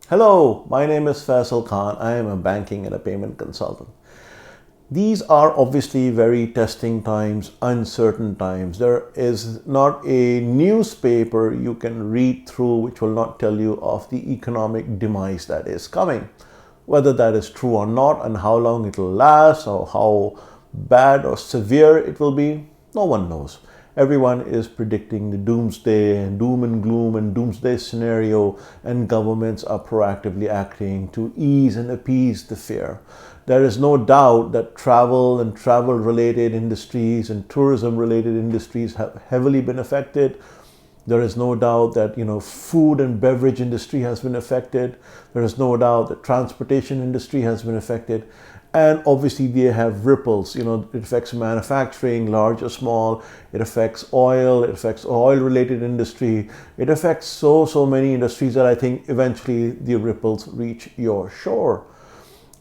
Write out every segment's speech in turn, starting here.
Hello, my name is Faisal Khan. I am a banking and a payment consultant. These are obviously very testing times, uncertain times. There is not a newspaper you can read through which will not tell you of the economic demise that is coming. Whether that is true or not, and how long it will last, or how bad or severe it will be, no one knows. Everyone is predicting the doomsday and doom and gloom and doomsday scenario, and governments are proactively acting to ease and appease the fear. There is no doubt that travel and travel related industries and tourism related industries have heavily been affected. There is no doubt that food and beverage industry has been affected. There is no doubt that transportation industry has been affected. And obviously they have ripples. It affects manufacturing, large or small. It affects oil. It affects oil related industry. It affects so many industries that I think eventually the ripples reach your shore.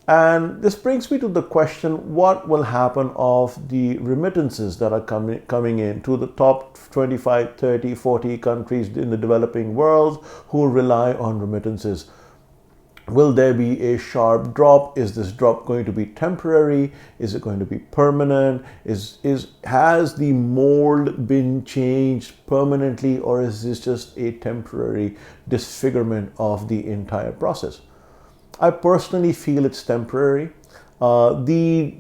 And this brings me to the question, what will happen of the remittances that are coming in to the top 25, 30, 40 countries in the developing world who rely on remittances? Will there be a sharp drop? Is this drop going to be temporary? Is it going to be permanent? Has the mold been changed permanently, or is this just a temporary disfigurement of the entire process? I personally feel it's temporary. The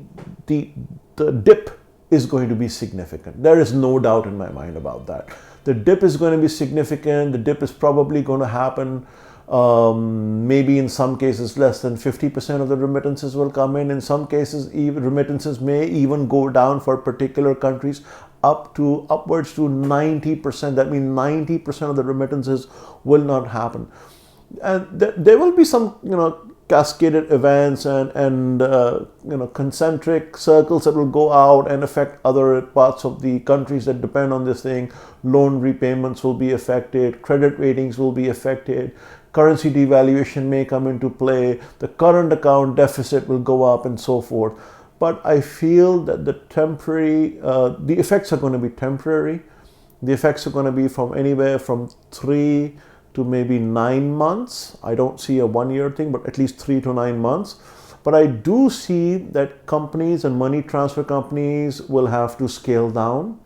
dip is going to be significant. There is no doubt in my mind about that. The dip is going to be significant. The dip is probably going to happen. Maybe in some cases less than 50% of the remittances will come in. In some cases, even remittances may even go down for particular countries upwards to 90%. That means 90% of the remittances will not happen. And there will be some cascaded events and concentric circles that will go out and affect other parts of the countries that depend on this thing. Loan repayments will be affected, credit ratings will be affected, currency devaluation may come into play, the current account deficit will go up, and so forth. But I feel that the effects are going to be temporary. The effects are going to be from anywhere from 3 to maybe 9 months. I don't see a 1 year thing, but at least 3 to 9 months. But I do see that companies and money transfer companies will have to scale down.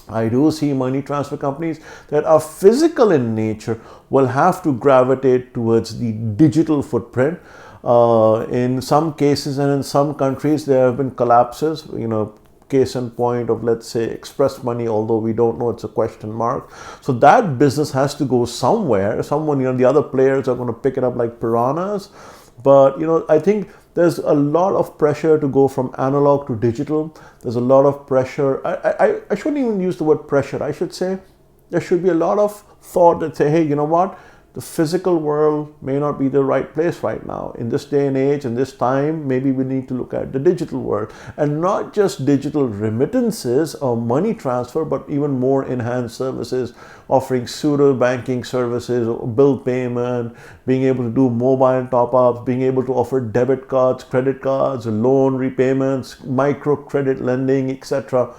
I do see money transfer companies that are physical in nature will have to gravitate towards the digital footprint. In some cases and in some countries, there have been collapses. Case in point of, let's say, Express Money, although we don't know, it's a question mark. So that business has to go somewhere. The other players are going to pick it up like piranhas. But, I think there's a lot of pressure to go from analog to digital. There's a lot of pressure. I shouldn't even use the word pressure. I should say there should be a lot of thought that say, hey, you know what? The physical world may not be the right place right now. In this day and age, in this time, maybe we need to look at the digital world, and not just digital remittances or money transfer, but even more enhanced services, offering pseudo banking services, bill payment, being able to do mobile top-ups, being able to offer debit cards, credit cards, loan repayments, microcredit lending, etc.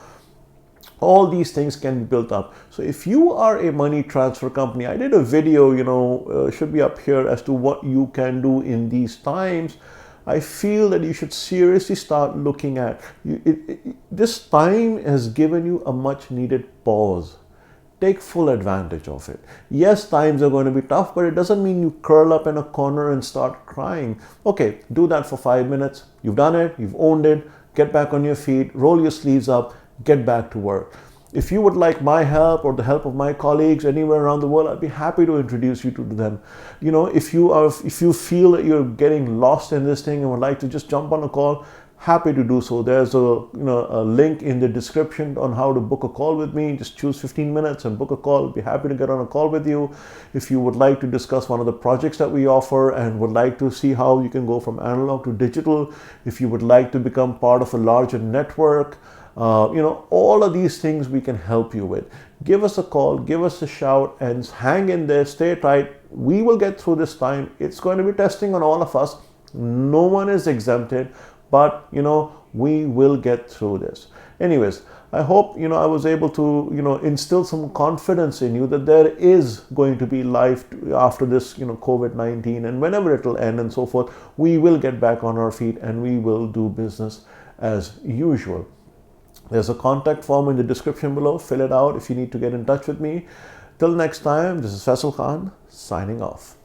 All these things can be built up. So if you are a money transfer company, I did a video, should be up here, as to what you can do in these times. I feel that you should seriously start looking at this time has given you a much needed pause. Take full advantage of it. Yes, times are going to be tough, but it doesn't mean you curl up in a corner and start crying. Okay, do that for 5 minutes. You've done it, you've owned it. Get back on your feet, roll your sleeves up, get back to work. If you would like my help or the help of my colleagues anywhere around the world, I'd be happy to introduce you to them. If you feel that you're getting lost in this thing and would like to just jump on a call, happy to do so. There's a link in the description on how to book a call with me. Just choose 15 minutes and book a call. I'd be happy to get on a call with you. If you would like to discuss one of the projects that we offer and would like to see how you can go from analog to digital, if you would like to become part of a larger network, all of these things we can help you with. Give us a call, give us a shout, and hang in there, stay tight. We will get through this time. It's going to be testing on all of us. No one is exempted, but We will get through this. Anyways, I hope I was able to instill some confidence in you that there is going to be life after this COVID-19, and whenever it will end and so forth, we will get back on our feet and we will do business as usual. There's a contact form in the description below. Fill it out if you need to get in touch with me. Till next time, this is Faisal Khan signing off.